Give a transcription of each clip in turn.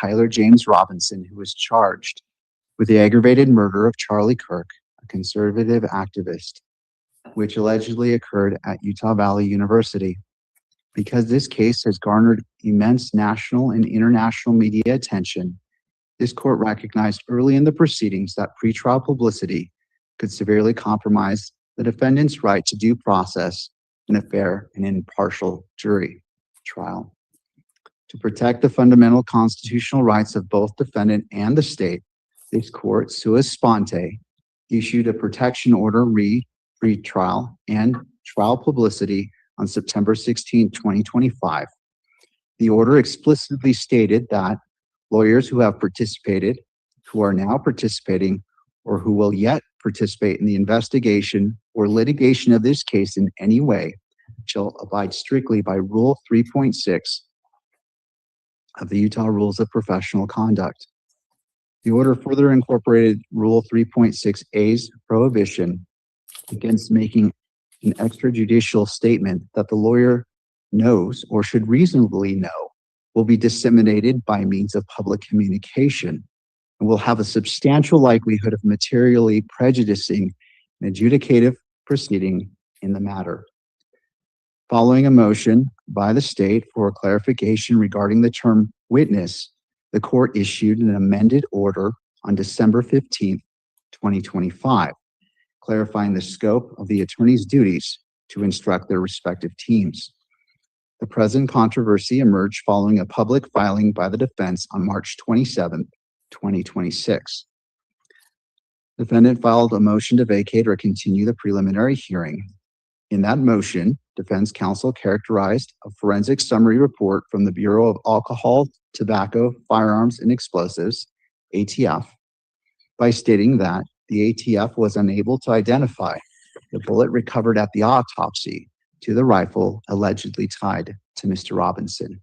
Tyler James Robinson, who was charged with the aggravated murder of Charlie Kirk, a conservative activist, which allegedly occurred at Utah Valley University. Because this case has garnered immense national and international media attention, this court recognized early in the proceedings that pretrial publicity could severely compromise the defendant's right to due process in a fair and impartial jury trial. To protect the fundamental constitutional rights of both defendant and the state, this court, sua sponte, issued a protection order pre-trial and trial publicity on September 16, 2025. The order explicitly stated that lawyers who have participated, who are now participating, or who will yet participate in the investigation or litigation of this case in any way shall abide strictly by Rule 3.6 of the Utah Rules of Professional Conduct. The order further incorporated Rule 3.6a's prohibition against making an extrajudicial statement that the lawyer knows or should reasonably know will be disseminated by means of public communication and will have a substantial likelihood of materially prejudicing an adjudicative proceeding in the matter. Following a motion by the state for clarification regarding the term witness, the court issued an amended order on December 15, 2025, clarifying the scope of the attorney's duties to instruct their respective teams. The present controversy emerged following a public filing by the defense on March 27, 2026. The defendant filed a motion to vacate or continue the preliminary hearing. In that motion, defense counsel characterized a forensic summary report from the Bureau of Alcohol, Tobacco, Firearms, and Explosives, ATF, by stating that the ATF was unable to identify the bullet recovered at the autopsy to the rifle allegedly tied to Mr. Robinson.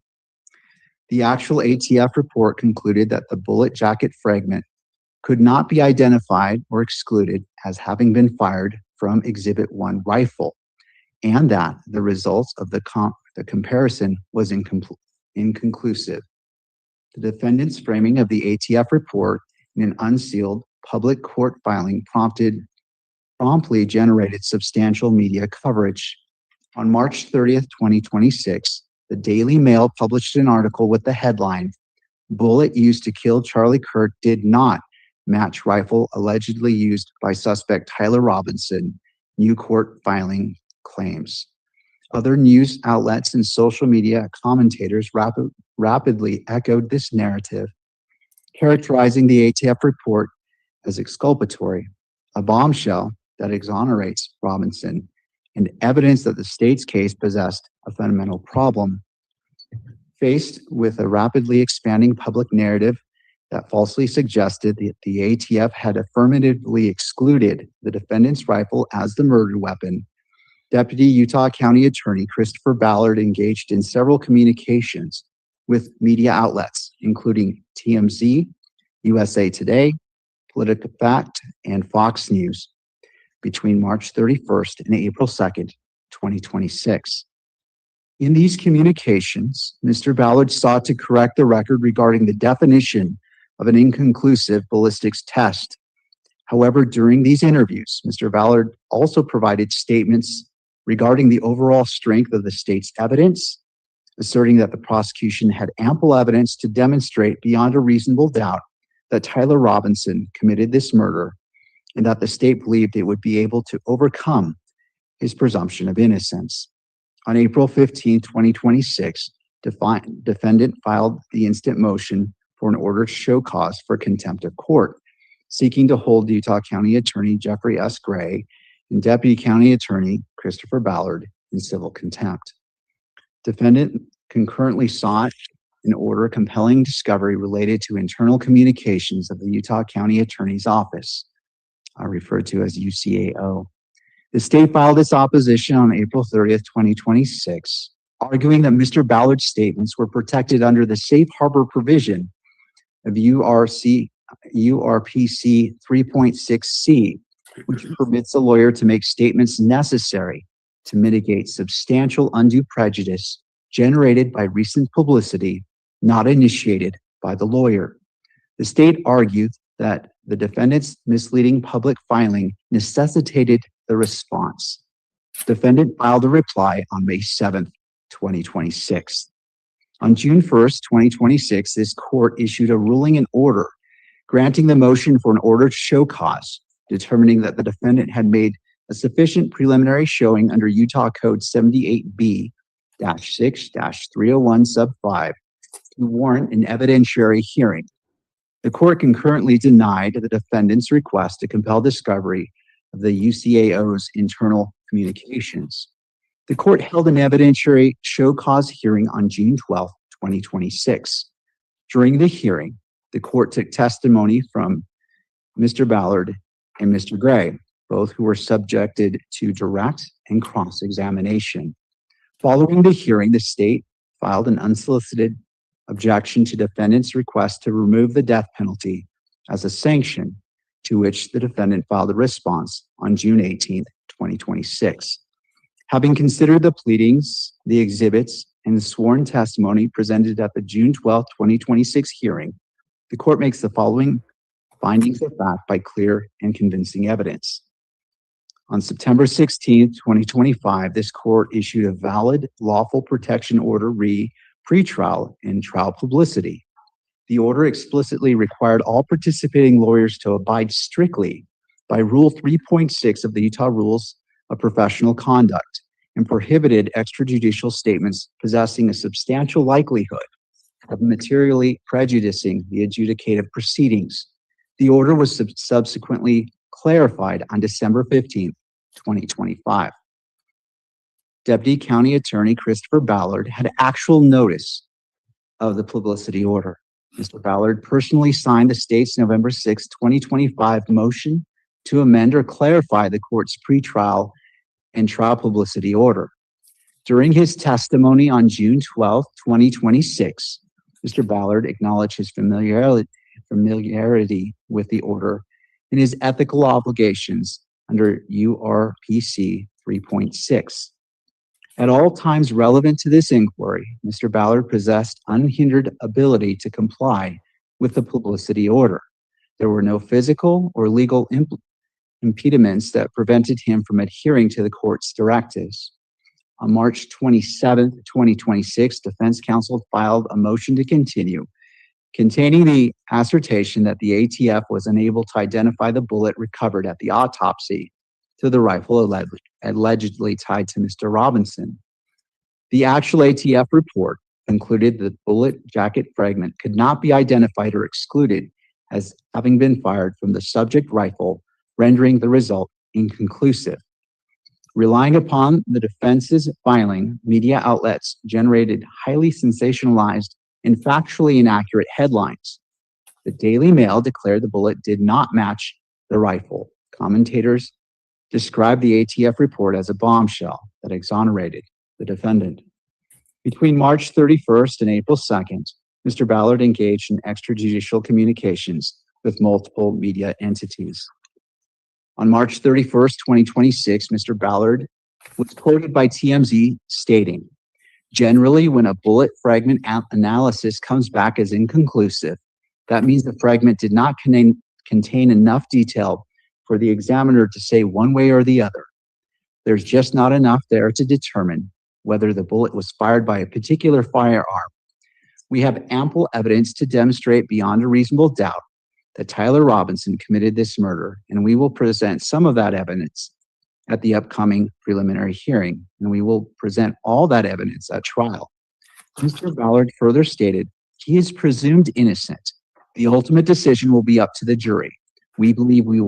The actual ATF report concluded that the bullet jacket fragment could not be identified or excluded as having been fired from Exhibit 1 rifle, and that the results of the comparison was inconclusive. The defendant's framing of the ATF report in an unsealed public court filing promptly generated substantial media coverage. On March 30th, 2026, the Daily Mail published an article with the headline, "Bullet used to kill Charlie Kirk did not match rifle allegedly used by suspect Tyler Robinson," new court filing claims. Other news outlets and social media commentators rapidly echoed this narrative, characterizing the ATF report as exculpatory, a bombshell that exonerates Robinson, and evidence that the state's case possessed a fundamental problem. Faced with a rapidly expanding public narrative that falsely suggested that the ATF had affirmatively excluded the defendant's rifle as the murder weapon, Deputy Utah County Attorney Christopher Ballard engaged in several communications with media outlets, including TMZ, USA Today, PolitiFact, and Fox News, between March 31st and April 2nd, 2026. In these communications, Mr. Ballard sought to correct the record regarding the definition of an inconclusive ballistics test. However, during these interviews, Mr. Ballard also provided statements regarding the overall strength of the state's evidence, asserting that the prosecution had ample evidence to demonstrate beyond a reasonable doubt that Tyler Robinson committed this murder, and that the state believed it would be able to overcome his presumption of innocence. On April 15, 2026, defendant filed the instant motion for an order to show cause for contempt of court, seeking to hold Utah County Attorney Jeffrey S. Gray and Deputy County Attorney Christopher Ballard in civil contempt. Defendant concurrently sought an order compelling discovery related to internal communications of the Utah County Attorney's Office, referred to as UCAO. The state filed its opposition on April 30th, 2026, arguing that Mr. Ballard's statements were protected under the safe harbor provision of URPC 3.6c, which permits a lawyer to make statements necessary to mitigate substantial undue prejudice generated by recent publicity not initiated by the lawyer. The state argued that the defendant's misleading public filing necessitated the response. Defendant filed a reply on May 7th, 2026. On June 1st, 2026, this court issued a ruling and order granting the motion for an order to show cause, determining that the defendant had made a sufficient preliminary showing under Utah Code 78B-6-301 sub 5 to warrant an evidentiary hearing. The court concurrently denied the defendant's request to compel discovery of the UCAO's internal communications. The court held an evidentiary show cause hearing on June 12, 2026. During the hearing, the court took testimony from Mr. Ballard and Mr. Gray, both who were subjected to direct and cross-examination. Following the hearing, the state filed an unsolicited objection to defendant's request to remove the death penalty as a sanction, to which the defendant filed a response on June 18, 2026. Having considered the pleadings, the exhibits, and the sworn testimony presented at the June 12, 2026 hearing, the court makes the following findings of fact by clear and convincing evidence. On September 16, 2025, this court issued a valid lawful protection order pre-trial and trial publicity. The order explicitly required all participating lawyers to abide strictly by Rule 3.6 of the Utah Rules of Professional Conduct and prohibited extrajudicial statements possessing a substantial likelihood of materially prejudicing the adjudicative proceedings. The order was subsequently clarified on December 15, 2025. Deputy County Attorney Christopher Ballard had actual notice of the publicity order. Mr. Ballard personally signed the state's November 6, 2025 motion to amend or clarify the court's pretrial and trial publicity order. During his testimony on June 12, 2026, Mr. Ballard acknowledged his familiarity with the order and his ethical obligations under URPC 3.6. At all times relevant to this inquiry, Mr. Ballard possessed unhindered ability to comply with the publicity order. There were no physical or legal impediments that prevented him from adhering to the court's directives. On March 27, 2026, defense counsel filed a motion to continue, containing the assertion that the ATF was unable to identify the bullet recovered at the autopsy to the rifle allegedly tied to Mr. Robinson. The actual ATF report concluded that the bullet jacket fragment could not be identified or excluded as having been fired from the subject rifle, rendering the result inconclusive. Relying upon the defense's filing, media outlets generated highly sensationalized and factually inaccurate headlines. The Daily Mail declared the bullet did not match the rifle. Commentators described the ATF report as a bombshell that exonerated the defendant. Between March 31st and April 2nd, Mr. Ballard engaged in extrajudicial communications with multiple media entities. On March 31st, 2026, Mr. Ballard was quoted by TMZ stating, "Generally, when a bullet fragment analysis comes back as inconclusive, that means the fragment did not contain enough detail for the examiner to say one way or the other. There's just not enough there to determine whether the bullet was fired by a particular firearm. We have ample evidence to demonstrate beyond a reasonable doubt that Tyler Robinson committed this murder, and we will present some of that evidence at the upcoming preliminary hearing, and we will present all that evidence at trial." Mr. Ballard further stated, "He is presumed innocent. The ultimate decision will be up to the jury. We believe we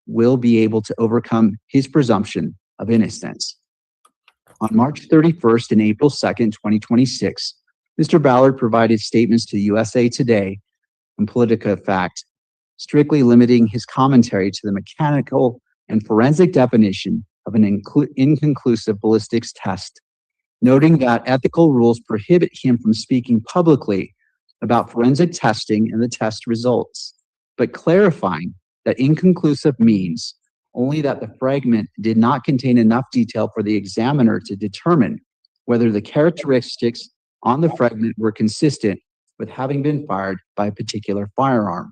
will be able to overcome his presumption of innocence." On March 31st and April 2nd, 2026, Mr. Ballard provided statements to USA Today and Politica Fact, strictly limiting his commentary to the mechanical and forensic definition of an inconclusive ballistics test, noting that ethical rules prohibit him from speaking publicly about forensic testing and the test results, but clarifying that inconclusive means only that the fragment did not contain enough detail for the examiner to determine whether the characteristics on the fragment were consistent with having been fired by a particular firearm.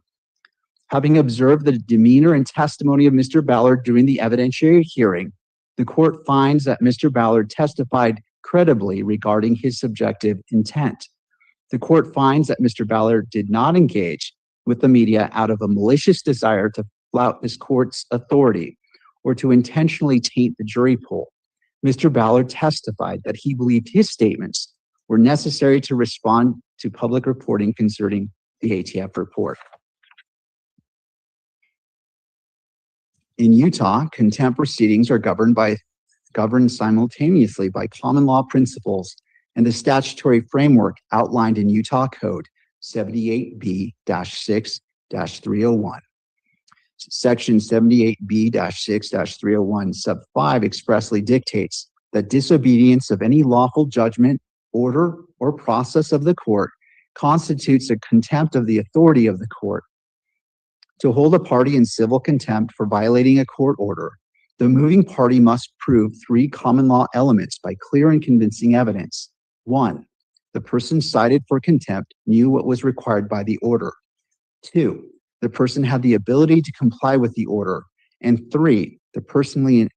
Having observed the demeanor and testimony of Mr. Ballard during the evidentiary hearing, the court finds that Mr. Ballard testified credibly regarding his subjective intent. The court finds that Mr. Ballard did not engage with the media out of a malicious desire to flout this court's authority or to intentionally taint the jury pool. Mr. Ballard testified that he believed his statements were necessary to respond to public reporting concerning the ATF report. In Utah, contempt proceedings are governed simultaneously by common law principles and the statutory framework outlined in Utah Code 78B-6-301. Section 78B-6-301 sub 5 expressly dictates that disobedience of any lawful judgment, order, or process of the court constitutes a contempt of the authority of the court. To hold a party in civil contempt for violating a court order, the moving party must prove three common law elements by clear and convincing evidence. 1, the person cited for contempt knew what was required by the order. 2, the person had the ability to comply with the order. And 3, the person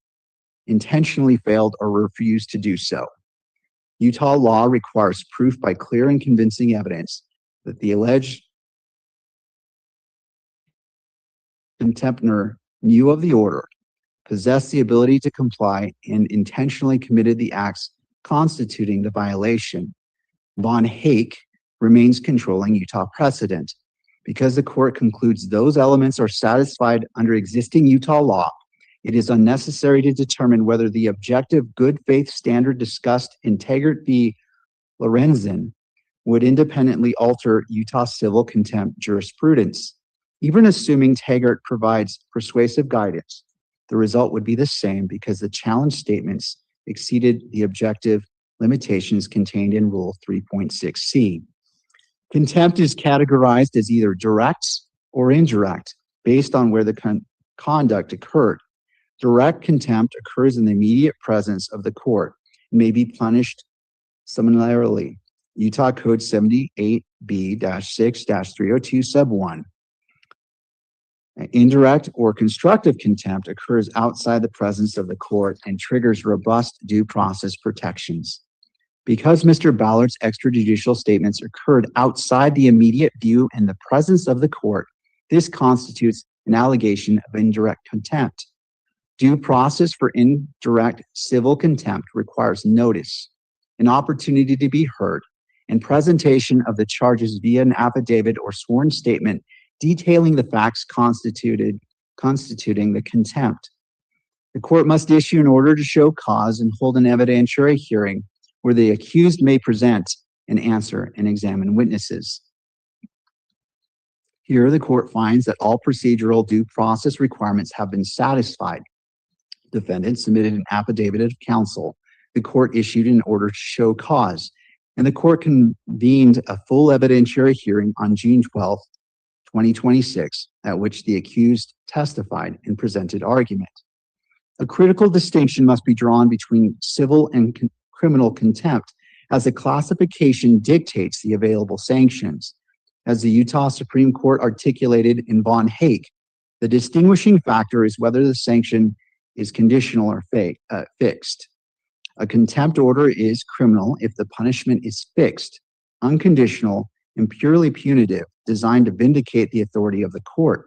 intentionally failed or refused to do so. Utah law requires proof by clear and convincing evidence that the alleged contemptor knew of the order, possessed the ability to comply, and intentionally committed the acts constituting the violation. Von Hake remains controlling Utah precedent. Because the court concludes those elements are satisfied under existing Utah law, it is unnecessary to determine whether the objective good faith standard discussed in Taggart v. Lorenzen would independently alter Utah civil contempt jurisprudence. Even assuming Taggart provides persuasive guidance, the result would be the same because the challenge statements exceeded the objective limitations contained in Rule 3.6c. Contempt is categorized as either direct or indirect based on where the conduct occurred. Direct contempt occurs in the immediate presence of the court and may be punished summarily. Utah Code 78B-6-302 sub 1. Indirect or constructive contempt occurs outside the presence of the court and triggers robust due process protections. Because Mr. Ballard's extrajudicial statements occurred outside the immediate view and the presence of the court, this constitutes an allegation of indirect contempt. Due process for indirect civil contempt requires notice, an opportunity to be heard, and presentation of the charges via an affidavit or sworn statement detailing the facts constituting the contempt. The court must issue an order to show cause and hold an evidentiary hearing where the accused may present and answer and examine witnesses. Here, the court finds that all procedural due process requirements have been satisfied. Defendant submitted an affidavit of counsel. The court issued an order to show cause, and the court convened a full evidentiary hearing on June 12, 2026, at which the accused testified and presented argument. A critical distinction must be drawn between civil and criminal contempt, as the classification dictates the available sanctions. As the Utah Supreme Court articulated in Von Hake, the distinguishing factor is whether the sanction is conditional or fixed. A contempt order is criminal if the punishment is fixed, unconditional, and purely punitive, designed to vindicate the authority of the court.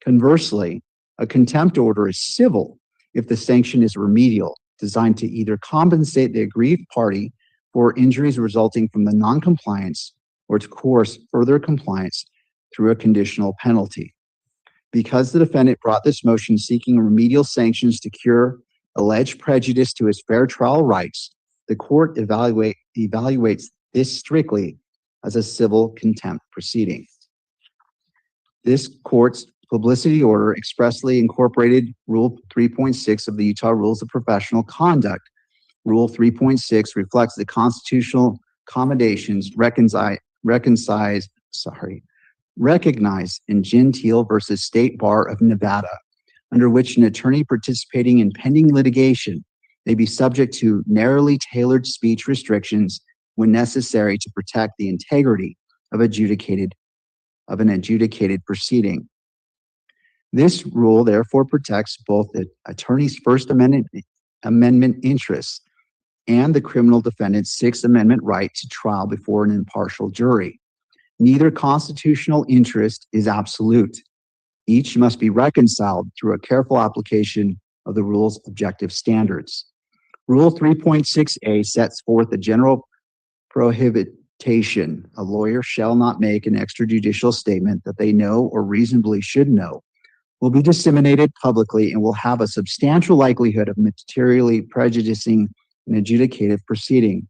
Conversely, a contempt order is civil if the sanction is remedial, designed to either compensate the aggrieved party for injuries resulting from the noncompliance or to coerce further compliance through a conditional penalty. Because the defendant brought this motion seeking remedial sanctions to cure alleged prejudice to his fair trial rights, the court evaluates this strictly as a civil contempt proceeding. This court's publicity order expressly incorporated Rule 3.6 of the Utah Rules of Professional Conduct. Rule 3.6 reflects the constitutional accommodations recognized in Gentile versus State Bar of Nevada, under which an attorney participating in pending litigation may be subject to narrowly tailored speech restrictions when necessary to protect the integrity of an adjudicated proceeding. This rule therefore protects both the attorney's First Amendment interests and the criminal defendant's Sixth Amendment right to trial before an impartial jury. Neither constitutional interest is absolute. Each must be reconciled through a careful application of the rule's objective standards. Rule 3.6a sets forth a general prohibition. A lawyer shall not make an extrajudicial statement that they know or reasonably should know will be disseminated publicly and will have a substantial likelihood of materially prejudicing an adjudicative proceeding.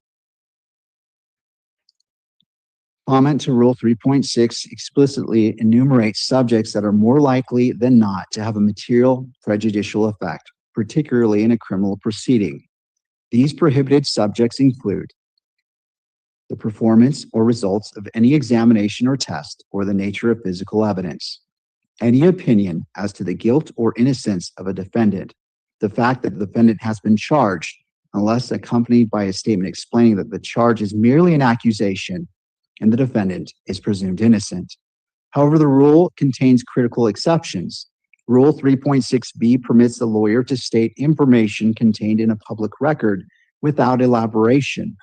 Comment to Rule 3.6 explicitly enumerates subjects that are more likely than not to have a material prejudicial effect, particularly in a criminal proceeding. These prohibited subjects include the performance or results of any examination or test or the nature of physical evidence, any opinion as to the guilt or innocence of a defendant, the fact that the defendant has been charged, unless accompanied by a statement explaining that the charge is merely an accusation and the defendant is presumed innocent. However, the rule contains critical exceptions. Rule 3.6b permits the lawyer to state information contained in a public record without elaboration.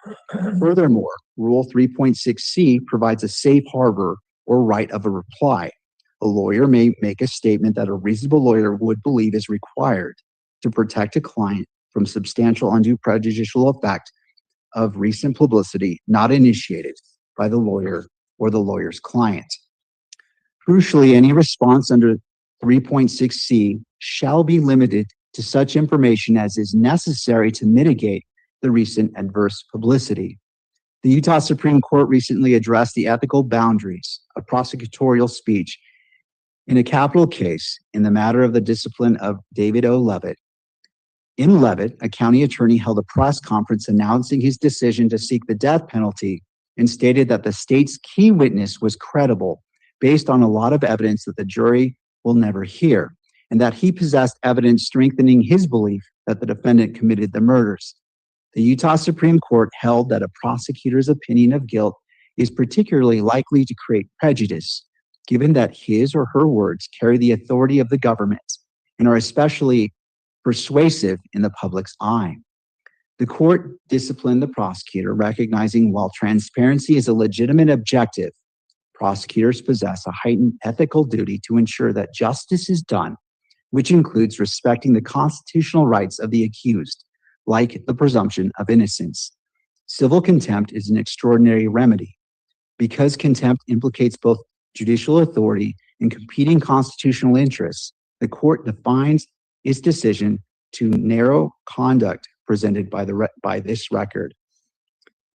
Furthermore, Rule 3.6c provides a safe harbor or right of a reply. A lawyer may make a statement that a reasonable lawyer would believe is required to protect a client from substantial undue prejudicial effect of recent publicity not initiated by the lawyer or the lawyer's client. Crucially, any response under 3.6c shall be limited to such information as is necessary to mitigate the recent adverse publicity. The Utah Supreme Court recently addressed the ethical boundaries of prosecutorial speech in a capital case in the matter of the discipline of David O. Levitt. In Levitt, a county attorney held a press conference announcing his decision to seek the death penalty and stated that the state's key witness was credible based on a lot of evidence that the jury will never hear, and that he possessed evidence strengthening his belief that the defendant committed the murders. The Utah Supreme Court held that a prosecutor's opinion of guilt is particularly likely to create prejudice, given that his or her words carry the authority of the government and are especially persuasive in the public's eye. The court disciplined the prosecutor, recognizing while transparency is a legitimate objective, prosecutors possess a heightened ethical duty to ensure that justice is done, which includes respecting the constitutional rights of the accused, like the presumption of innocence. Civil contempt is an extraordinary remedy. Because contempt implicates both judicial authority and competing constitutional interests, the court defines its decision to narrow conduct presented by this record.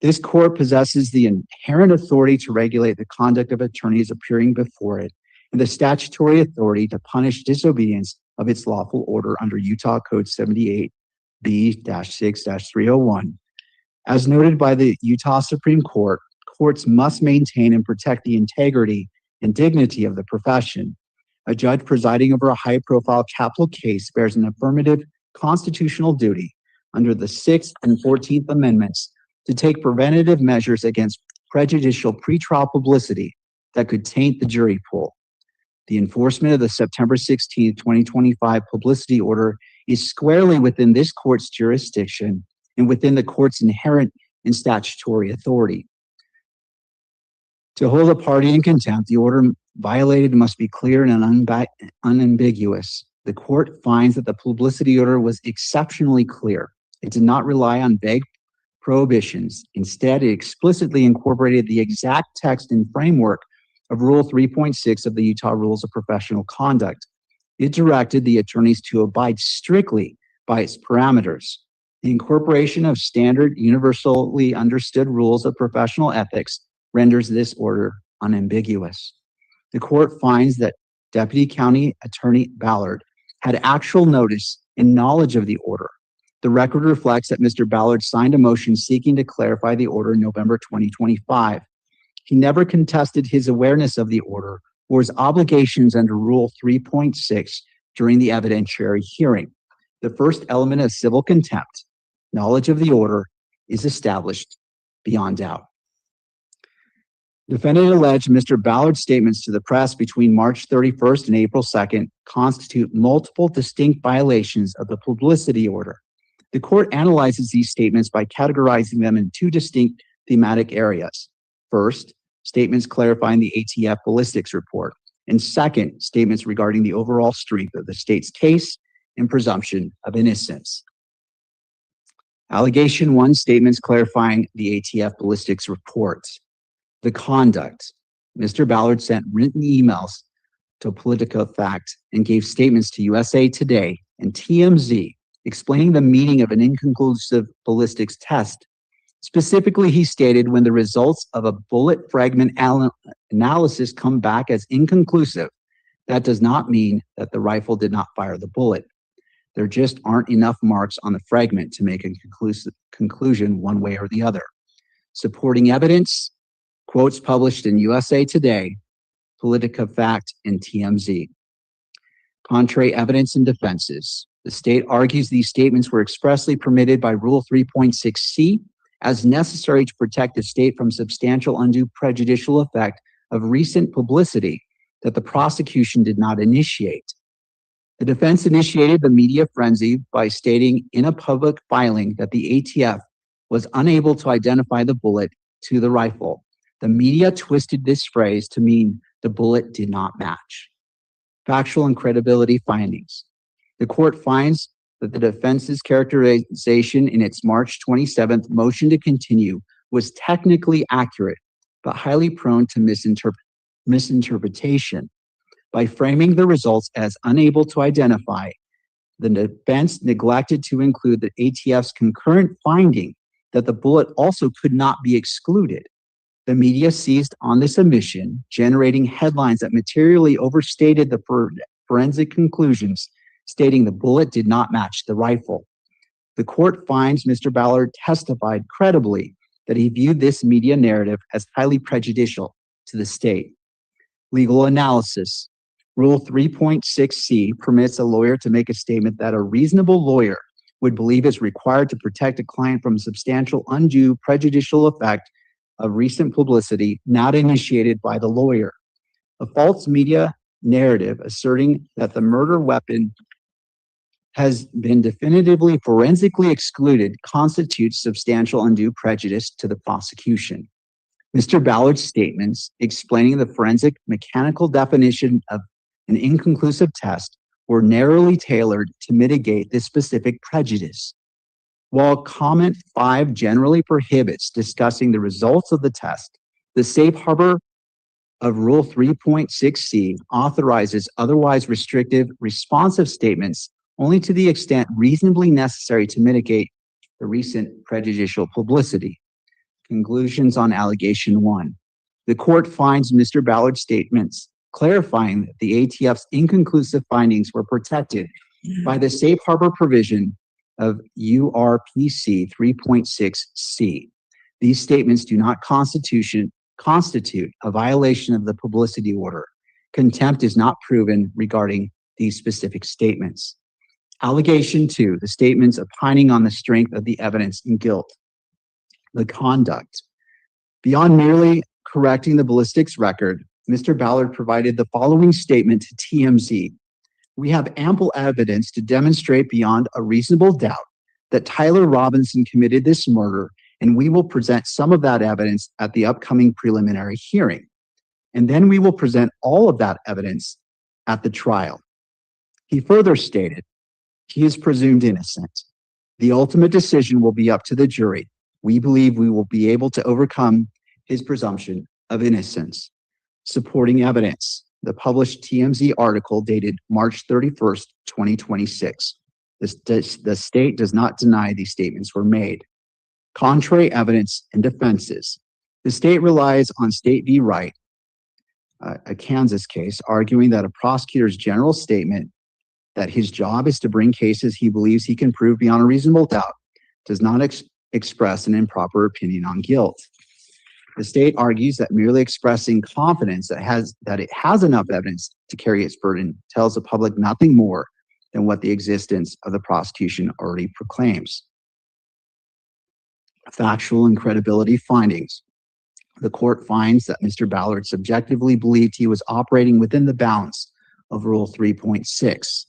This court possesses the inherent authority to regulate the conduct of attorneys appearing before it and the statutory authority to punish disobedience of its lawful order under Utah Code 78B-6-301. As noted by the Utah Supreme Court, courts must maintain and protect the integrity and dignity of the profession. A judge presiding over a high-profile capital case bears an affirmative constitutional duty under the 6th and 14th Amendments to take preventative measures against prejudicial pretrial publicity that could taint the jury pool. The enforcement of the September 16, 2025 publicity order is squarely within this court's jurisdiction and within the court's inherent and statutory authority. To hold a party in contempt, the order violated must be clear and unambiguous. The court finds that the publicity order was exceptionally clear. It did not rely on vague prohibitions. Instead, it explicitly incorporated the exact text and framework of Rule 3.6 of the Utah Rules of Professional Conduct. It directed the attorneys to abide strictly by its parameters. The incorporation of standard, universally understood rules of professional ethics renders this order unambiguous. The court finds that Deputy County Attorney Ballard had actual notice and knowledge of the order. The record reflects that Mr. Ballard signed a motion seeking to clarify the order in November 2025. He never contested his awareness of the order or his obligations under Rule 3.6 during the evidentiary hearing. The first element of civil contempt, knowledge of the order, is established beyond doubt. Defendant alleged Mr. Ballard's statements to the press between March 31st and April 2nd constitute multiple distinct violations of the publicity order. The court analyzes these statements by categorizing them in two distinct thematic areas. First, statements clarifying the ATF ballistics report, and second, statements regarding the overall strength of the state's case and presumption of innocence. Allegation 1, statements clarifying the ATF ballistics report. The conduct. Mr. Ballard sent written emails to PoliticoFact and gave statements to USA Today and TMZ explaining the meaning of an inconclusive ballistics test. Specifically, he stated when the results of a bullet fragment analysis come back as inconclusive, that does not mean that the rifle did not fire the bullet. There just aren't enough marks on the fragment to make a conclusion one way or the other. Supporting evidence, quotes published in USA Today, PoliticoFact, and TMZ. Contrary evidence and defenses. The state argues these statements were expressly permitted by Rule 3.6c as necessary to protect the state from substantial undue prejudicial effect of recent publicity that the prosecution did not initiate. The defense initiated the media frenzy by stating in a public filing that the ATF was unable to identify the bullet to the rifle. The media twisted this phrase to mean the bullet did not match. Factual and credibility findings. The court finds that the defense's characterization in its March 27th motion to continue was technically accurate, but highly prone to misinterpretation. By framing the results as unable to identify, the defense neglected to include the ATF's concurrent finding that the bullet also could not be excluded. The media seized on this omission, generating headlines that materially overstated the forensic conclusions, stating the bullet did not match the rifle. The court finds Mr. Ballard testified credibly that he viewed this media narrative as highly prejudicial to the state. Legal analysis. Rule 3.6c permits a lawyer to make a statement that a reasonable lawyer would believe is required to protect a client from substantial undue prejudicial effect of recent publicity not initiated by the lawyer. A false media narrative asserting that the murder weapon has been definitively forensically excluded constitutes substantial undue prejudice to the prosecution. Mr. Ballard's statements explaining the forensic mechanical definition of an inconclusive test were narrowly tailored to mitigate this specific prejudice. While comment 5 generally prohibits discussing the results of the test, the safe harbor of Rule 3.6c authorizes otherwise restrictive, responsive statements only to the extent reasonably necessary to mitigate the recent prejudicial publicity. Conclusions on allegation 1. The court finds Mr. Ballard's statements clarifying that the ATF's inconclusive findings were protected by the safe harbor provision of URPC 3.6c. These statements do not constitute a violation of the publicity order. Contempt is not proven regarding these specific statements. Allegation 2, the statements opining on the strength of the evidence and guilt. The conduct. Beyond merely correcting the ballistics record, Mr. Ballard provided the following statement to TMZ. We have ample evidence to demonstrate beyond a reasonable doubt that Tyler Robinson committed this murder, and we will present some of that evidence at the upcoming preliminary hearing. And then we will present all of that evidence at the trial. He further stated, he is presumed innocent. The ultimate decision will be up to the jury. We believe we will be able to overcome his presumption of innocence. Supporting evidence. The published TMZ article dated March 31st, 2026. The state does not deny these statements were made. Contrary evidence and defenses. The state relies on State v. Wright, a Kansas case, arguing that a prosecutor's general statement that his job is to bring cases he believes he can prove beyond a reasonable doubt does not express an improper opinion on guilt. The state argues that merely expressing confidence that it has enough evidence to carry its burden tells the public nothing more than what the existence of the prosecution already proclaims. Factual and credibility findings. The court finds that Mr. Ballard subjectively believed he was operating within the bounds of Rule 3.6.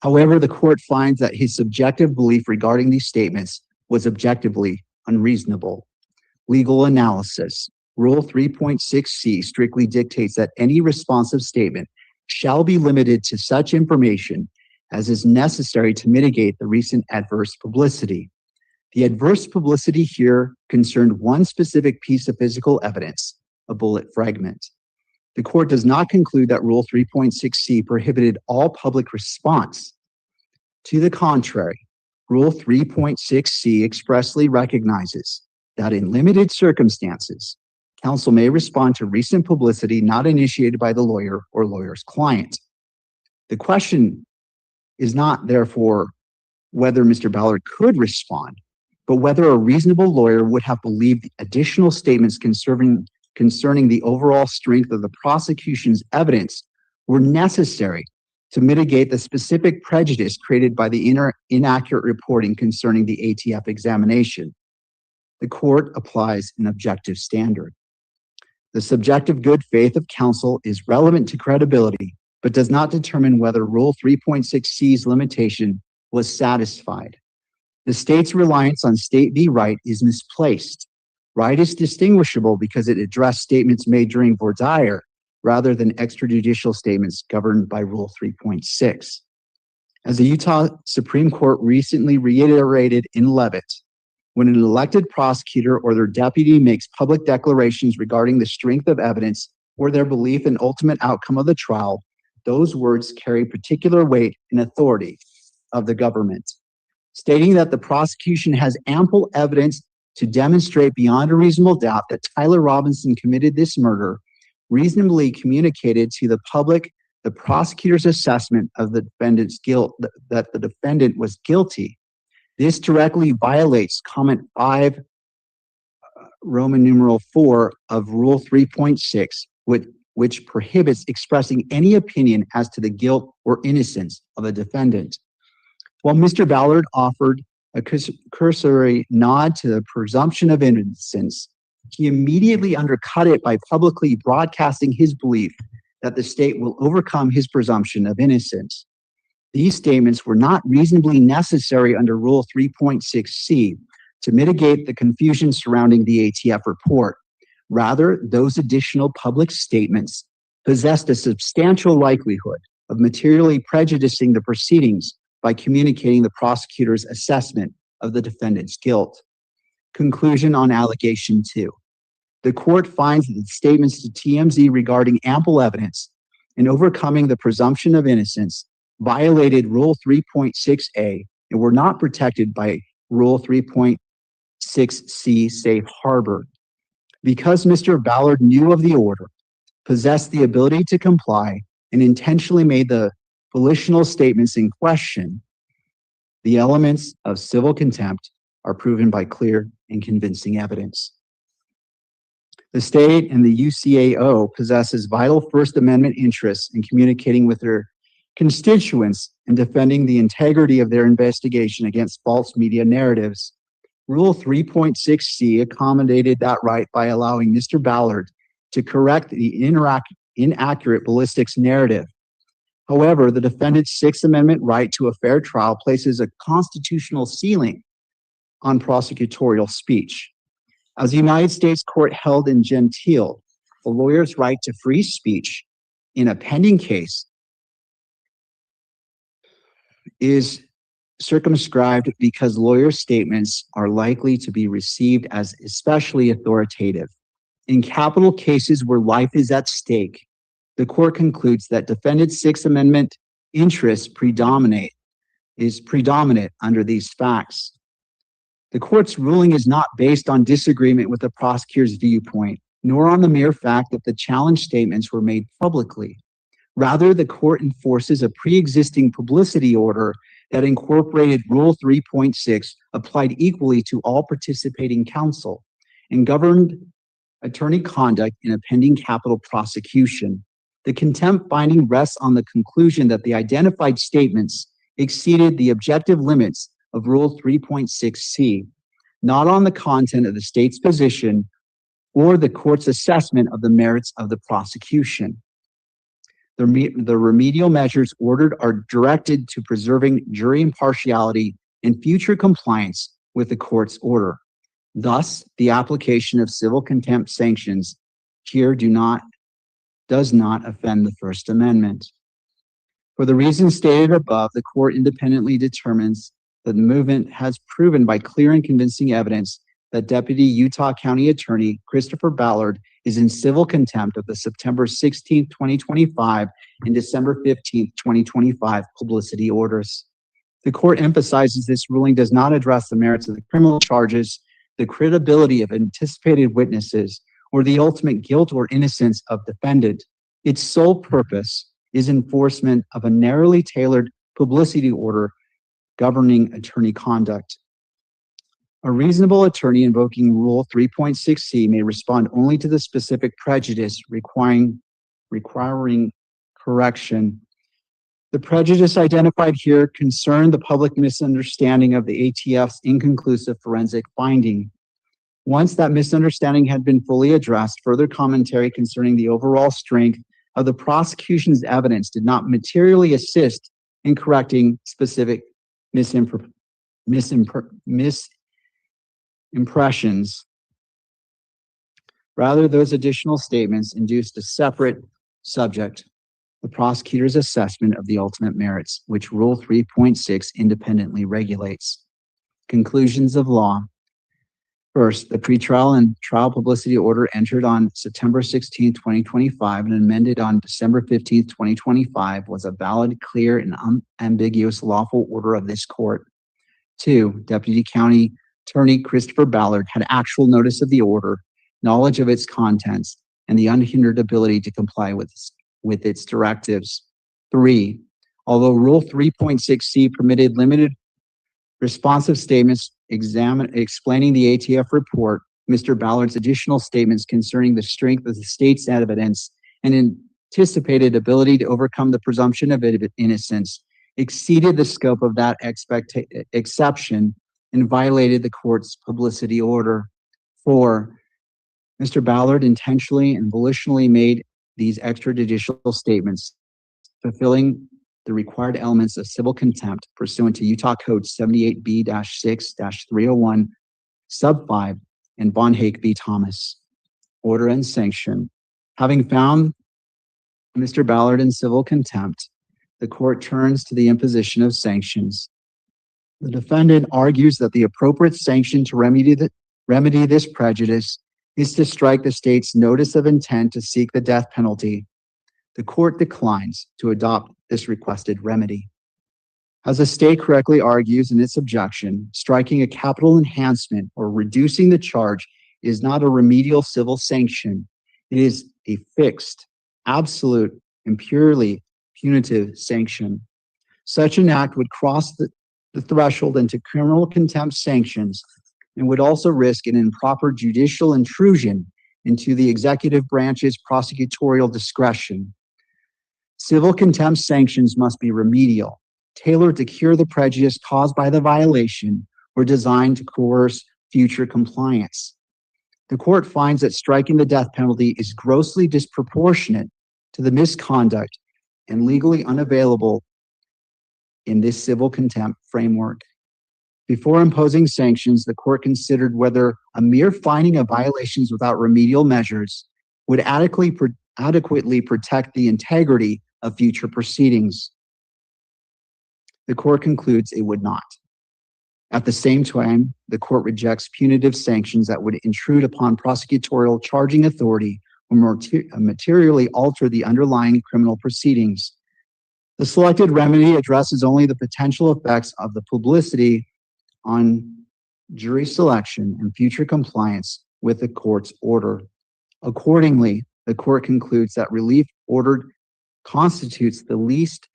However, the court finds that his subjective belief regarding these statements was objectively unreasonable. Legal analysis. Rule 3.6c strictly dictates that any responsive statement shall be limited to such information as is necessary to mitigate the recent adverse publicity. The adverse publicity here concerned one specific piece of physical evidence, a bullet fragment. The court does not conclude that Rule 3.6c prohibited all public response. To the contrary, Rule 3.6c expressly recognizes that in limited circumstances, counsel may respond to recent publicity not initiated by the lawyer or lawyer's client. The question is not, therefore, whether Mr. Ballard could respond, but whether a reasonable lawyer would have believed additional statements concerning the overall strength of the prosecution's evidence were necessary to mitigate the specific prejudice created by the inaccurate reporting concerning the ATF examination. The court applies an objective standard. The subjective good faith of counsel is relevant to credibility, but does not determine whether Rule 3.6c's limitation was satisfied. The state's reliance on State v. Wright is misplaced. Wright is distinguishable because it addressed statements made during voir dire rather than extrajudicial statements governed by Rule 3.6. As the Utah Supreme Court recently reiterated in Levitt, when an elected prosecutor or their deputy makes public declarations regarding the strength of evidence or their belief in ultimate outcome of the trial, those words carry particular weight and authority of the government. Stating that the prosecution has ample evidence to demonstrate beyond a reasonable doubt that Tyler Robinson committed this murder reasonably communicated to the public the prosecutor's assessment of the defendant's guilt, that the defendant was guilty. This directly violates comment 5, Roman numeral 4 of Rule 3.6, which prohibits expressing any opinion as to the guilt or innocence of a defendant. While Mr. Ballard offered a cursory nod to the presumption of innocence, he immediately undercut it by publicly broadcasting his belief that the state will overcome his presumption of innocence. These statements were not reasonably necessary under Rule 3.6c to mitigate the confusion surrounding the ATF report. Rather, those additional public statements possessed a substantial likelihood of materially prejudicing the proceedings by communicating the prosecutor's assessment of the defendant's guilt. Conclusion on allegation 2. The court finds that the statements to TMZ regarding ample evidence and overcoming the presumption of innocence violated Rule 3.6a and were not protected by Rule 3.6c safe harbor. Because Mr. Ballard knew of the order, possessed the ability to comply, and intentionally made the volitional statements in question, the elements of civil contempt are proven by clear and convincing evidence. The state and the UCAO possesses vital First Amendment interests in communicating with their constituents and defending the integrity of their investigation against false media narratives. Rule 3.6c accommodated that right by allowing Mr. Ballard to correct the inaccurate ballistics narrative. However, the defendant's Sixth Amendment right to a fair trial places a constitutional ceiling on prosecutorial speech. As the United States Court held in Gentile, a lawyer's right to free speech in a pending case is circumscribed because lawyers' statements are likely to be received as especially authoritative. In capital cases where life is at stake, the court concludes that defendant's Sixth Amendment interests is predominant under these facts. The court's ruling is not based on disagreement with the prosecutor's viewpoint, nor on the mere fact that the challenge statements were made publicly. Rather, the court enforces a pre-existing publicity order that incorporated Rule 3.6, applied equally to all participating counsel, and governed attorney conduct in a pending capital prosecution. The contempt finding rests on the conclusion that the identified statements exceeded the objective limits of Rule 3.6c, not on the content of the state's position or the court's assessment of the merits of the prosecution. The remedial measures ordered are directed to preserving jury impartiality and future compliance with the court's order. Thus, the application of civil contempt sanctions here does not offend the First Amendment. For the reasons stated above, the court independently determines that the movement has proven by clear and convincing evidence that Deputy Utah County Attorney Christopher Ballard is in civil contempt of the September 16, 2025 and December 15, 2025 publicity orders. The court emphasizes this ruling does not address the merits of the criminal charges, the credibility of anticipated witnesses, or the ultimate guilt or innocence of defendant. Its sole purpose is enforcement of a narrowly tailored publicity order governing attorney conduct. A reasonable attorney invoking Rule 3.6c may respond only to the specific prejudice requiring correction. The prejudice identified here concerned the public misunderstanding of the ATF's inconclusive forensic finding. Once that misunderstanding had been fully addressed, further commentary concerning the overall strength of the prosecution's evidence did not materially assist in correcting specific impressions. Rather, those additional statements induced a separate subject, the prosecutor's assessment of the ultimate merits, which Rule 3.6 independently regulates. Conclusions of law. First, the pretrial and trial publicity order entered on September 16, 2025 and amended on December 15, 2025 was a valid, clear, and unambiguous lawful order of this court. Two, Deputy County Attorney Christopher Ballard had actual notice of the order, knowledge of its contents, and the unhindered ability to comply with its directives. Three, although Rule 3.6c permitted limited responsive statements explaining the ATF report, Mr. Ballard's additional statements concerning the strength of the state's evidence and anticipated ability to overcome the presumption of innocence exceeded the scope of that exception and violated the court's publicity order. Four, Mr. Ballard intentionally and volitionally made these extrajudicial statements, fulfilling the required elements of civil contempt pursuant to Utah Code 78B-6-301, sub 5, and Von Hake v. Thomas. Order and sanction. Having found Mr. Ballard in civil contempt, the court turns to the imposition of sanctions. The defendant argues that the appropriate sanction to remedy this prejudice is to strike the state's notice of intent to seek the death penalty. The court declines to adopt this requested remedy. As the state correctly argues in its objection, striking a capital enhancement or reducing the charge is not a remedial civil sanction. It is a fixed, absolute, and purely punitive sanction. Such an act would cross the threshold into criminal contempt sanctions and would also risk an improper judicial intrusion into the executive branch's prosecutorial discretion. Civil contempt sanctions must be remedial, tailored to cure the prejudice caused by the violation, or designed to coerce future compliance. The court finds that striking the death penalty is grossly disproportionate to the misconduct and legally unavailable in this civil contempt framework. Before imposing sanctions, the court considered whether a mere finding of violations without remedial measures would adequately protect the integrity of future proceedings. The court concludes it would not. At the same time, the court rejects punitive sanctions that would intrude upon prosecutorial charging authority or materially alter the underlying criminal proceedings. The selected remedy addresses only the potential effects of the publicity on jury selection and future compliance with the court's order. Accordingly, the court concludes that relief ordered constitutes the least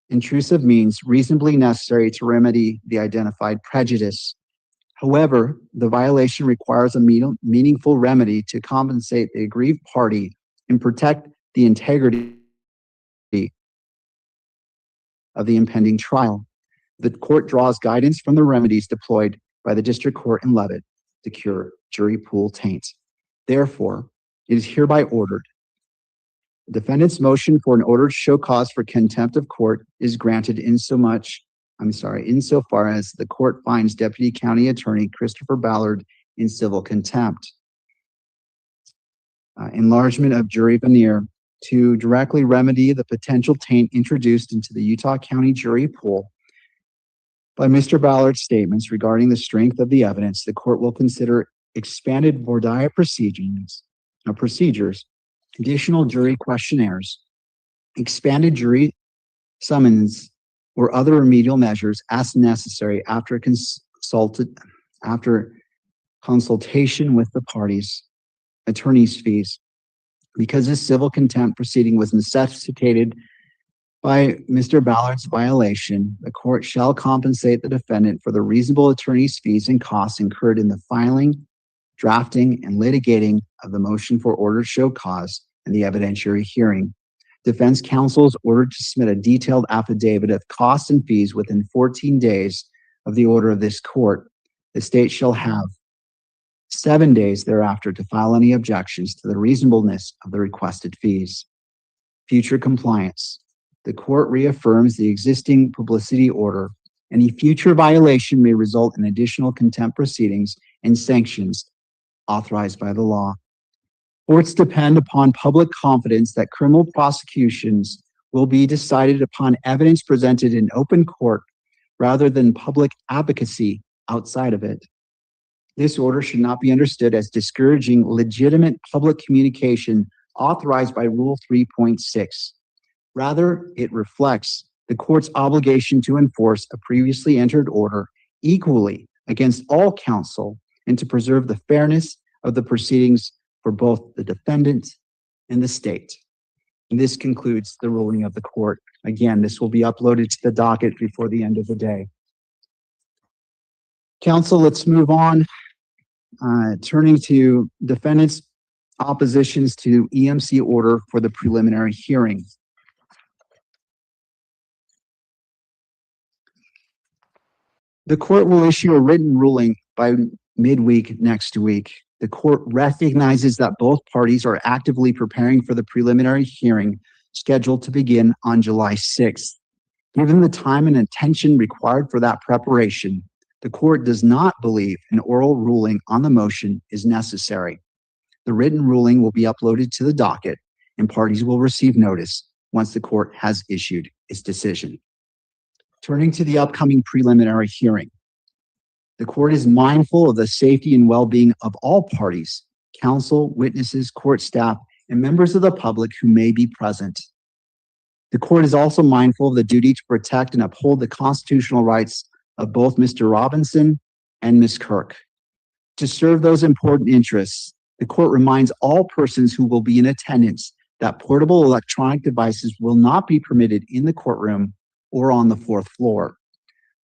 intrusive means reasonably necessary to remedy the identified prejudice. However, the violation requires a meaningful remedy to compensate the aggrieved party and protect the integrity of the impending trial. The court draws guidance from the remedies deployed by the district court in Leavitt to cure jury pool taint. Therefore, it is hereby ordered. The defendant's motion for an order to show cause for contempt of court is granted insofar as the court finds Deputy County Attorney Christopher Ballard in civil contempt. Enlargement of jury veneer to directly remedy the potential taint introduced into the Utah County jury pool by Mr. Ballard's statements regarding the strength of the evidence. The court will consider expanded voir dire procedures, additional jury questionnaires, expanded jury summons, or other remedial measures as necessary after consultation with the parties. Attorney's fees. Because this civil contempt proceeding was necessitated by Mr. Ballard's violation, the court shall compensate the defendant for the reasonable attorney's fees and costs incurred in the filing, drafting, and litigating of the motion for order to show cause and the evidentiary hearing. Defense counsel is ordered to submit a detailed affidavit of costs and fees within 14 days of the order of this court. The state shall have 7 days thereafter to file any objections to the reasonableness of the requested fees. Future compliance. The court reaffirms the existing publicity order. Any future violation may result in additional contempt proceedings and sanctions authorized by the law. Courts depend upon public confidence that criminal prosecutions will be decided upon evidence presented in open court rather than public advocacy outside of it. This order should not be understood as discouraging legitimate public communication authorized by Rule 3.6. Rather, it reflects the court's obligation to enforce a previously entered order equally against all counsel and to preserve the fairness of the proceedings for both the defendant and the state. And this concludes the ruling of the court. Again, this will be uploaded to the docket before the end of the day. Counsel, let's move on. Turning to defendant's oppositions to EMC order for the preliminary hearing. The court will issue a written ruling by midweek next week. The court recognizes that both parties are actively preparing for the preliminary hearing scheduled to begin on July 6th. Given the time and attention required for that preparation, the court does not believe an oral ruling on the motion is necessary. The written ruling will be uploaded to the docket and parties will receive notice once the court has issued its decision. Turning to the upcoming preliminary hearing, the court is mindful of the safety and well-being of all parties, counsel, witnesses, court staff, and members of the public who may be present. The court is also mindful of the duty to protect and uphold the constitutional rights of both Mr. Robinson and Ms. Kirk. To serve those important interests, the court reminds all persons who will be in attendance that portable electronic devices will not be permitted in the courtroom or on the fourth floor.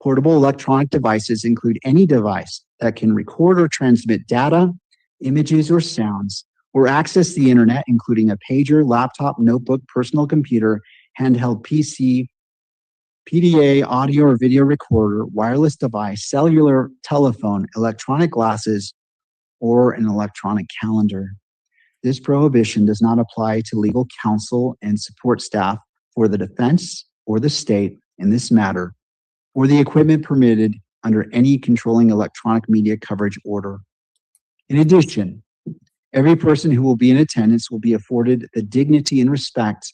Portable electronic devices include any device that can record or transmit data, images, or sounds, or access the internet, including a pager, laptop, notebook, personal computer, handheld PC, PDA, audio or video recorder, wireless device, cellular telephone, electronic glasses, or an electronic calendar. This prohibition does not apply to legal counsel and support staff for the defense or the state in this matter, or the equipment permitted under any controlling electronic media coverage order. In addition, every person who will be in attendance will be afforded the dignity and respect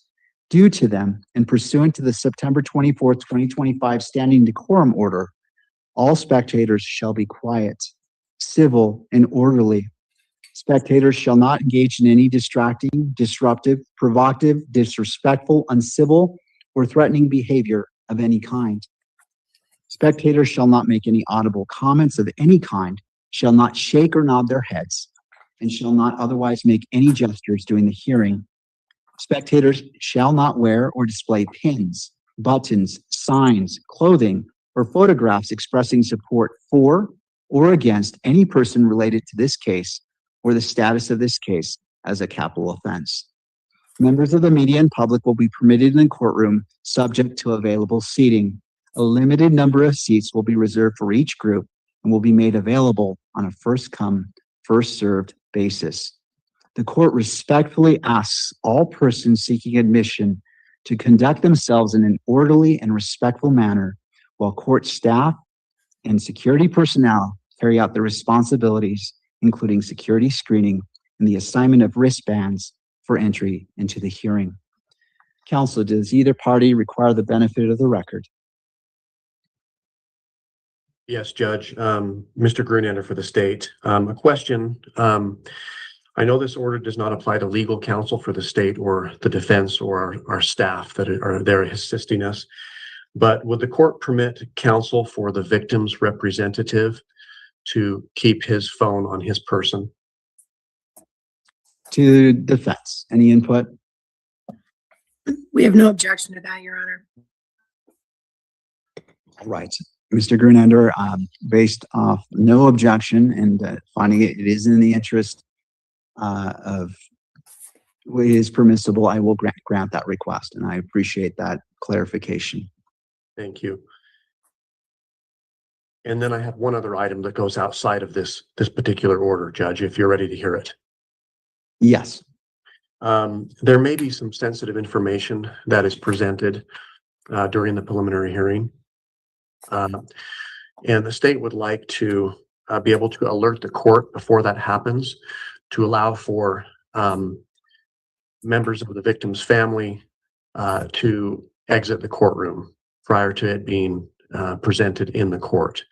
due to them and pursuant to the September 24th, 2025 Standing Decorum Order. All spectators shall be quiet, civil, and orderly. Spectators shall not engage in any distracting, disruptive, provocative, disrespectful, uncivil, or threatening behavior of any kind. Spectators shall not make any audible comments of any kind, shall not shake or nod their heads, and shall not otherwise make any gestures during the hearing. Spectators shall not wear or display pins, buttons, signs, clothing, or photographs expressing support for or against any person related to this case or the status of this case as a capital offense. Members of the media and public will be permitted in the courtroom subject to available seating. A limited number of seats will be reserved for each group and will be made available on a first-come, first-served basis. The court respectfully asks all persons seeking admission to conduct themselves in an orderly and respectful manner while court staff and security personnel carry out their responsibilities, including security screening and the assignment of wristbands for entry into the hearing. Counsel, does either party require the benefit of the record? Yes, Judge. Mr. Grunander for the state. A question. I know this order does not apply to legal counsel for the state or the defense or our staff that are there assisting us, but would the court permit counsel for the victim's representative to keep his phone on his person? To defense, any input? We have no objection to that, Your Honor. All right. Mr. Grunander, based off no objection and finding it is in the interest of what is permissible, I will grant that request, and I appreciate that clarification. Thank you. And then I have one other item that goes outside of this particular order, Judge, if you're ready to hear it. Yes. There may be some sensitive information that is presented during the preliminary hearing. And the state would like to be able to alert the court before that happens to allow for members of the victim's family to exit the courtroom prior to it being presented in the court.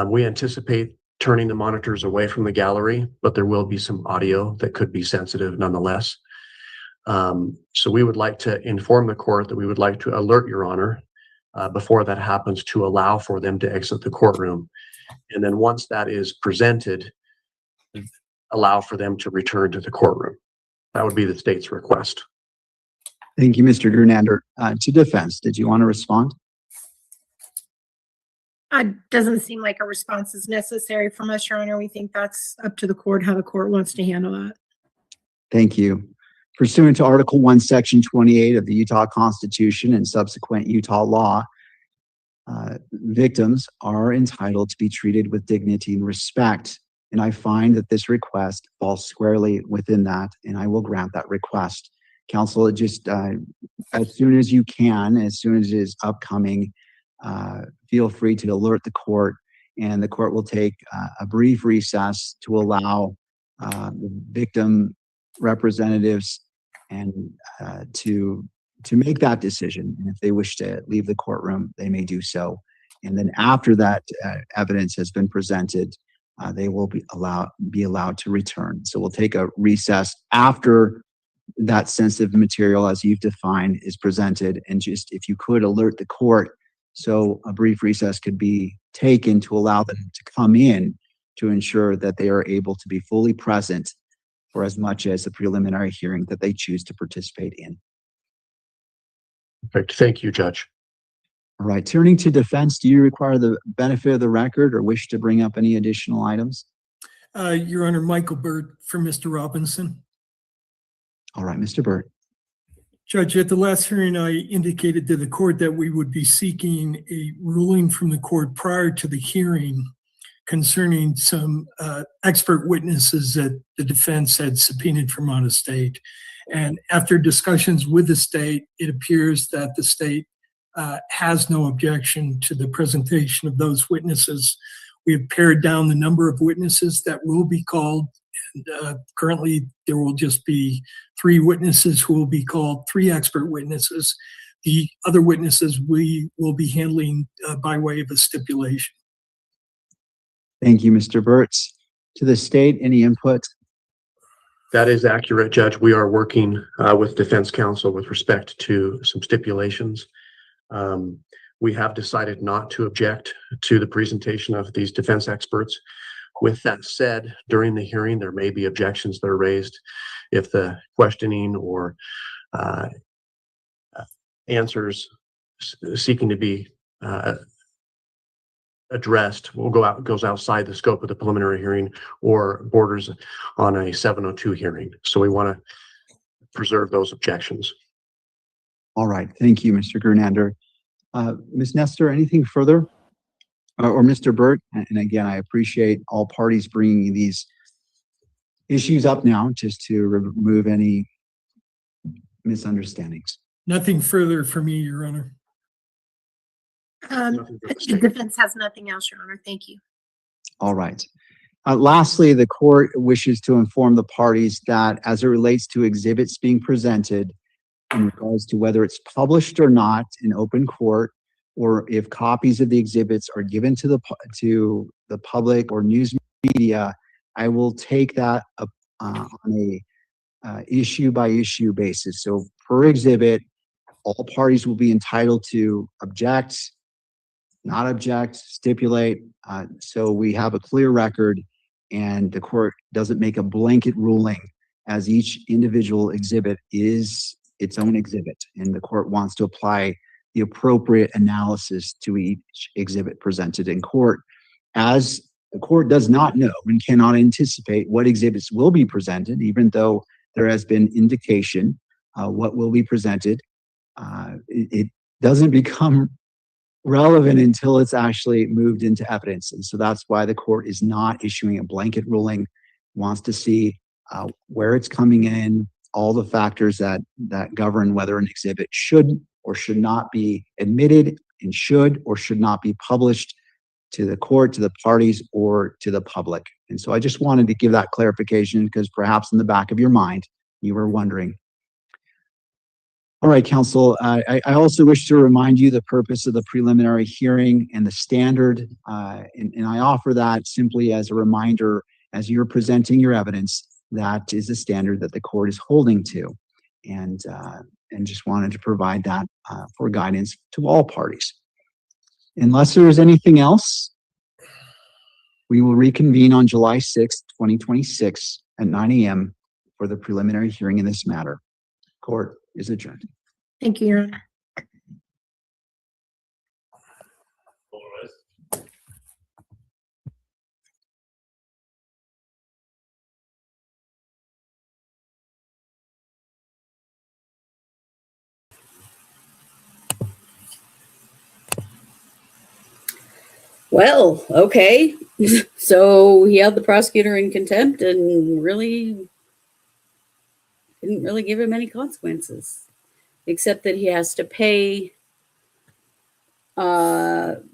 We anticipate turning the monitors away from the gallery, but there will be some audio that could be sensitive nonetheless. So we would like to inform the court that we would like to alert Your Honor before that happens to allow for them to exit the courtroom. And then once that is presented, allow for them to return to the courtroom. That would be the state's request. Thank you, Mr. Grunander. To defense, did you want to respond? It doesn't seem like a response is necessary from us, Your Honor. We think that's up to the court, how the court wants to handle that. Thank you. Pursuant to Article 1, Section 28 of the Utah Constitution and subsequent Utah law, victims are entitled to be treated with dignity and respect. And I find that this request falls squarely within that, and I will grant that request. Counsel, just as soon as you can, as soon as it is upcoming, feel free to alert the court, and the court will take a brief recess to allow the victim representatives and to make that decision. And if they wish to leave the courtroom, they may do so. And then after that evidence has been presented, they will be allowed to return. So we'll take a recess after that sensitive material, as you've defined, is presented. And just if you could alert the court, so a brief recess could be taken to allow them to come in to ensure that they are able to be fully present for as much as the preliminary hearing that they choose to participate in. Perfect. Thank you, Judge. All right, turning to defense, do you require the benefit of the record or wish to bring up any additional items? Your Honor, Michael Burt for Mr. Robinson. All right, Mr. Burt. Judge, at the last hearing, I indicated to the court that we would be seeking a ruling from the court prior to the hearing concerning some expert witnesses that the defense had subpoenaed from out of state. And after discussions with the state, it appears that the state has no objection to the presentation of those witnesses. We have pared down the number of witnesses that will be called. And currently, there will just be 3 witnesses who will be called, 3 expert witnesses. The other witnesses we will be handling by way of a stipulation. Thank you, Mr. Burt. To the state, any input? That is accurate, Judge. We are working with defense counsel with respect to some stipulations. We have decided not to object to the presentation of these defense experts. With that said, during the hearing, there may be objections that are raised if the questioning or answers seeking to be addressed goes outside the scope of the preliminary hearing or borders on a 702 hearing. So we want to preserve those objections. All right, thank you, Mr. Grunander. Ms. Nestor, anything further? Or Mr. Burt? And again, I appreciate all parties bringing these issues up now just to remove any misunderstandings. Nothing further for me, Your Honor. Nothing for the The state. defense has nothing else, Your Honor. Thank you. All right. Lastly, the court wishes to inform the parties that as it relates to exhibits being presented in regards to whether it's published or not in open court, or if copies of the exhibits are given to the public or news media, I will take that up on a issue by issue basis. So per exhibit, all parties will be entitled to object, not object, stipulate. So we have a clear record and the court doesn't make a blanket ruling as each individual exhibit is its own exhibit. And the court wants to apply the appropriate analysis to each exhibit presented in court. As the court does not know and cannot anticipate what exhibits will be presented, even though there has been indication what will be presented, it doesn't become relevant until it's actually moved into evidence. And so that's why the court is not issuing a blanket ruling, wants to see where it's coming in, all the factors that govern whether an exhibit should or should not be admitted and should or should not be published to the court, to the parties, or to the public. And so I just wanted to give that clarification because perhaps in the back of your mind, you were wondering. All right, counsel, I also wish to remind you the purpose of the preliminary hearing and the standard, and I offer that simply as a reminder as you're presenting your evidence, that is the standard that the court is holding to, and just wanted to provide that for guidance to all parties. Unless there is anything else, we will reconvene on July 6th, 2026 at 9 a.m. for the preliminary hearing in this matter. Court is adjourned. Thank you, Your Honor. Well, okay. So he held the prosecutor in contempt and really didn't really give him any consequences, except that he has to pay the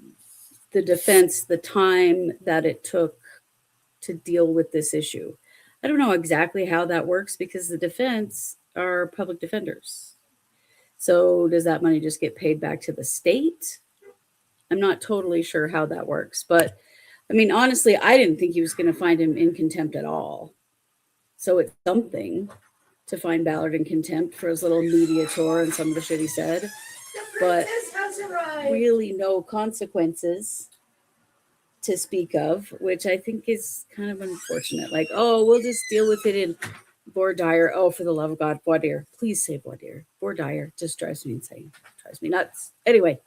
defense the time that it took to deal with this issue. I don't know exactly how that works because the defense are public defenders. So does that money just get paid back to the state? I'm not totally sure how that works, but I mean, honestly, I didn't think he was going to find him in contempt at all. So it's something to find Ballard in contempt for his little media tour and some of the shit he said, but really no consequences to speak of, which I think is kind of unfortunate. Like, oh, we'll just deal with it in voir dire. Oh, for the love of God, voir dire. Please say voir dire. Voir dire just drives me insane. Drives me nuts. Anyway.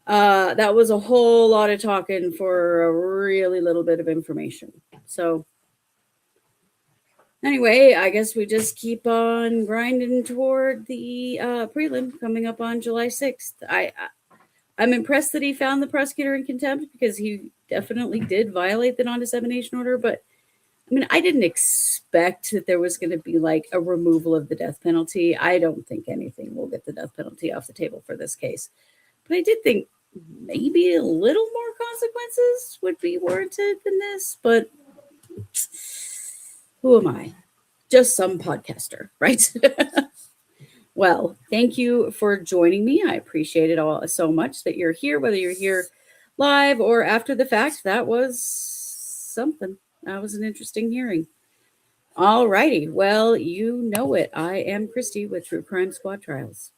That was a whole lot of talking for a really little bit of information. So anyway, I guess we just keep on grinding toward the prelim coming up on July 6th. I'm impressed that he found the prosecutor in contempt because he definitely did violate the non-dissemination order. But I mean, I didn't expect that there was going to be like a removal of the death penalty. I don't think anything will get the death penalty off the table for this case. But I did think maybe a little more consequences would be warranted than this, but who am I? Just some podcaster, right? Well, thank you for joining me. I appreciate it all so much that you're here, whether you're here live or after the fact. That was something. That was an interesting hearing. All righty. Well, you know it. I am Christy with True Crime Squad Trials.